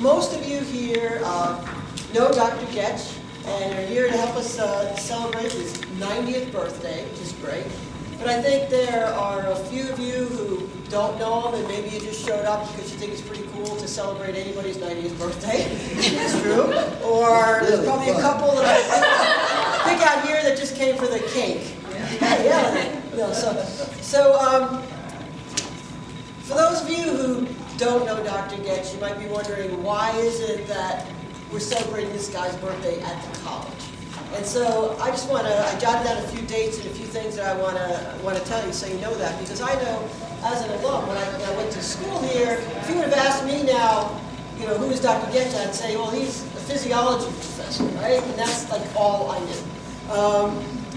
most of you here know Dr. Goetsch and are here to help us celebrate his 90th birthday, which is great. But I think there are a few of you who don't know him, and maybe you just showed up because you think it's pretty cool to celebrate anybody's 90th birthday. It's true. Or there's probably a couple that I pick out here that just came for the cake. Yeah. No, so for those of you who don't know Dr. Goetsch, you might be wondering, why is it that we're celebrating this guy's birthday at the college? And so I just want to, I jotted down a few dates and a few things that I want to tell you so you know that, because I know as an alum, when I went to school here, if you would have asked me now, you know, who is Dr. Goetsch, I'd say, well, he's a physiology professor, right? And that's like all I knew.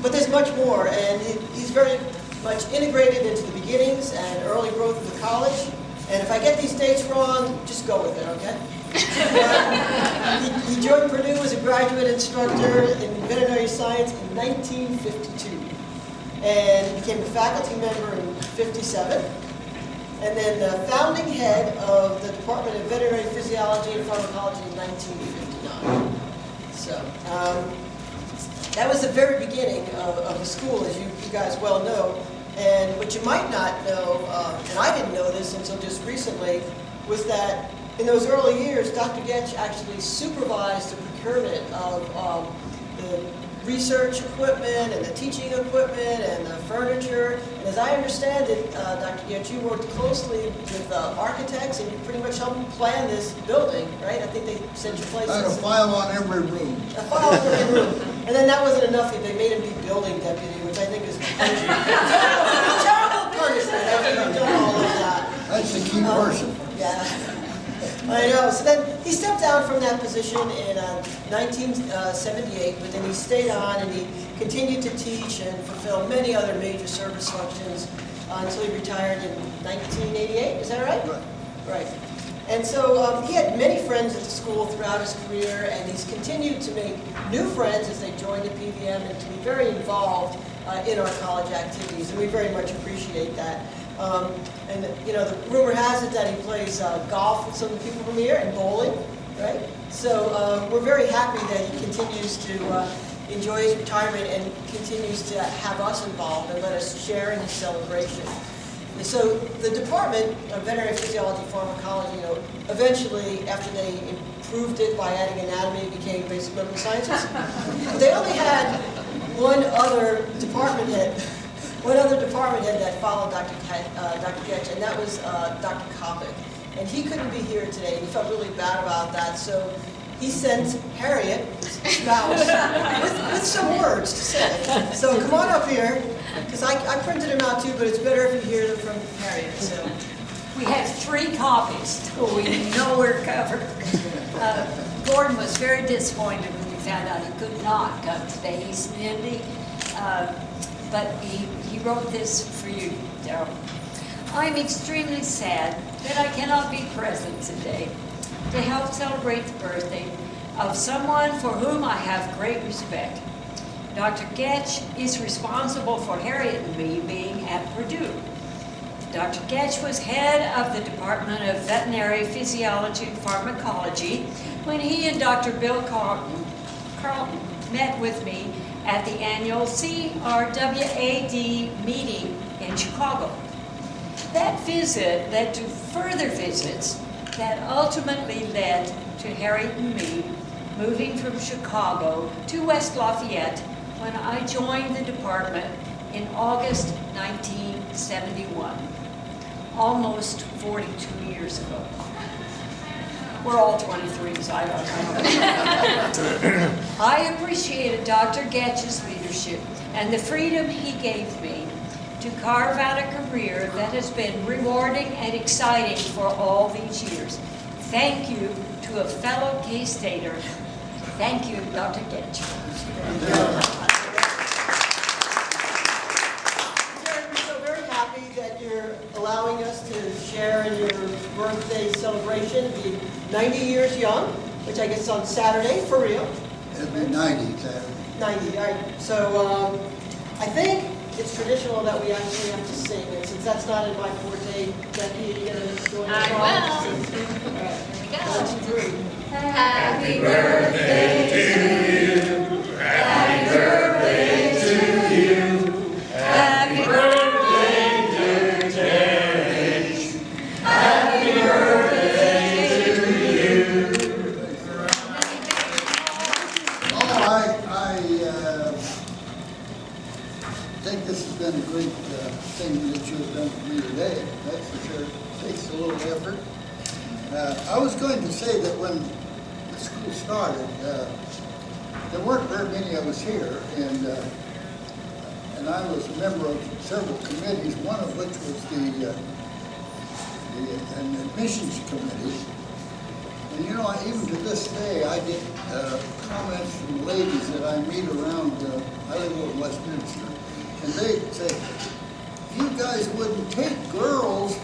But there's much more, and he's very much integrated into the beginnings and early growth of the college. And if I get these dates wrong, just go with it, okay? He joined Purdue as a graduate instructor in veterinary science in 1952, and became a faculty member in 57, and then the founding head of the Department of Veterinary Physiology and Pharmacology in 1959. So that was the very beginning of the school, as you guys well know. And what you might not know, and I didn't know this until just recently, was that in those early years, Dr. Goetsch actually supervised the procurement of the research equipment and the teaching equipment and the furniture. And as I understand it, Dr. Goetsch, you worked closely with architects, and you pretty much helped plan this building, right? I think they sent you places. I had a file on every room. A file on every room. And then that wasn't enough. They made him be building deputy, which I think is terrible punishment after you've done all of that. That's the key person. Yeah. I know. So then he stepped down from that position in 1978, but then he stayed on and he continued to teach and fulfill many other major service functions until he retired in 1988. Is that right? Right. Right. And so he had many friends at the school throughout his career, and he's continued to make new friends as they joined the PVM and to be very involved in our college activities, and we very much appreciate that. And you know, the rumor has it that he plays golf with some of the people from here and bowling, right? So we're very happy that he continues to enjoy his retirement and continues to have us involved and let us share in his celebration. And so the Department of Veterinary Physiology and Pharmacology, you know, eventually, after they improved it by adding anatomy, it became basic medical sciences. They only had one other department head that followed Dr. Goetsch, and that was Dr. Coppoc. And he couldn't be here today, and he felt really bad about that, so he sent Harriet, his spouse, with some words to say. So come on up here, because I printed them out too, but it's better if you hear them from Harriet. So we have 3 copies, so we know we're covered. Gordon was very disappointed when we found out he could not come today. He's in Indy. But he wrote this for you, Daryl. I'm extremely sad that I cannot be present today to help celebrate the birthday of someone for whom I have great respect. Dr. Goetsch is responsible for Harriet and me being at Purdue. Dr. Goetsch was head of the Department of Veterinary Physiology and Pharmacology when he and Dr. Bill Carlton met with me at the annual CRWAD meeting in Chicago. That visit led to further visits that ultimately led to Harriet and me moving from Chicago to West Lafayette when I joined the department in August 1971, almost 42 years ago. We're all 23s, I don't know. I appreciated Dr. Goetsch's leadership and the freedom he gave me to carve out a career that has been rewarding and exciting for all these years. Thank you to a fellow K-Stater. Thank you, Dr. Goetsch. We're so very happy that you're allowing us to share in your birthday celebration, being 90 years young, which I guess is on Saturday, for real. It'll be 90 Saturday. 90, all right. So I think it's traditional that we actually have to sing, and since that's not in my forte, Becky, are you gonna join us? I will. All right. Here we 1, 2, go. 3. Happy birthday to you. Happy birthday to you. Happy birthday, dear Terry. Happy birthday to you. I think this has been a great thing that you have done for me today. That's for sure. It takes a little effort. I was going to say that when the school started, there weren't very many of us here, and I was a member of several committees, one of which was an admissions committee. And you know, even to this day, I get comments from ladies that I meet around, I live over in Westminster, and they say, you guys wouldn't take girls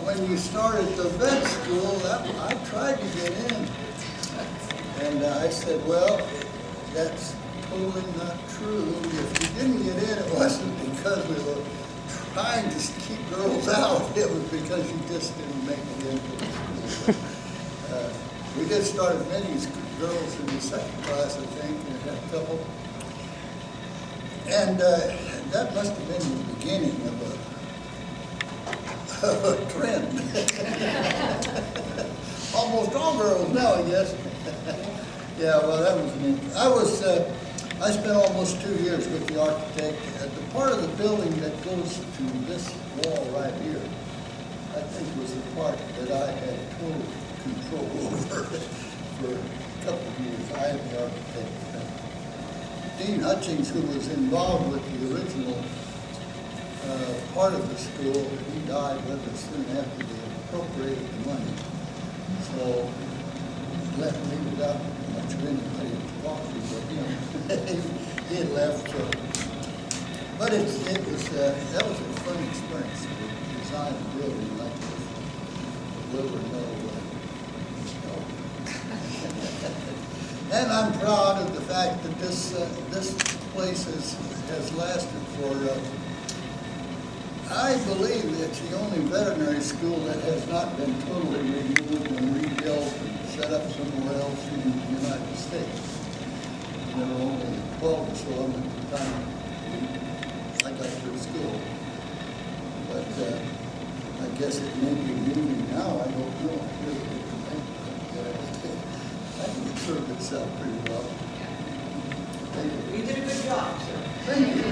when you started the vet school. I tried to get in. And I said, well, that's totally not true. If you didn't get in, it wasn't because we were trying to keep girls out. It was because you just didn't make it into the school. We did start admitting girls in the second class, I think, and had a couple. And that must have been the beginning of a trend. Almost all girls now, I guess. Yeah, well, that was neat. I spent almost 2 years with the architect. The part of the building that goes to this wall right here, I think was the part that I had total control over for a couple of years. I had the architect. Dean Hutchings, who was involved with the original part of the school, he died with us soon after they appropriated the money. So left me without much of anybody to talk to but him. He had left. So. But that was a fun experience to design a building like this. Little or no. And I'm proud of the fact that this place has lasted for, I believe it's the only veterinary school that has not been totally removed and rebuilt and set up somewhere else in the United States. There were only 12 or so of them at the time I got to school. But I guess it may be moving now, I don't know. I think it served itself pretty well. Thank you. You did a good job, sir. Thank you.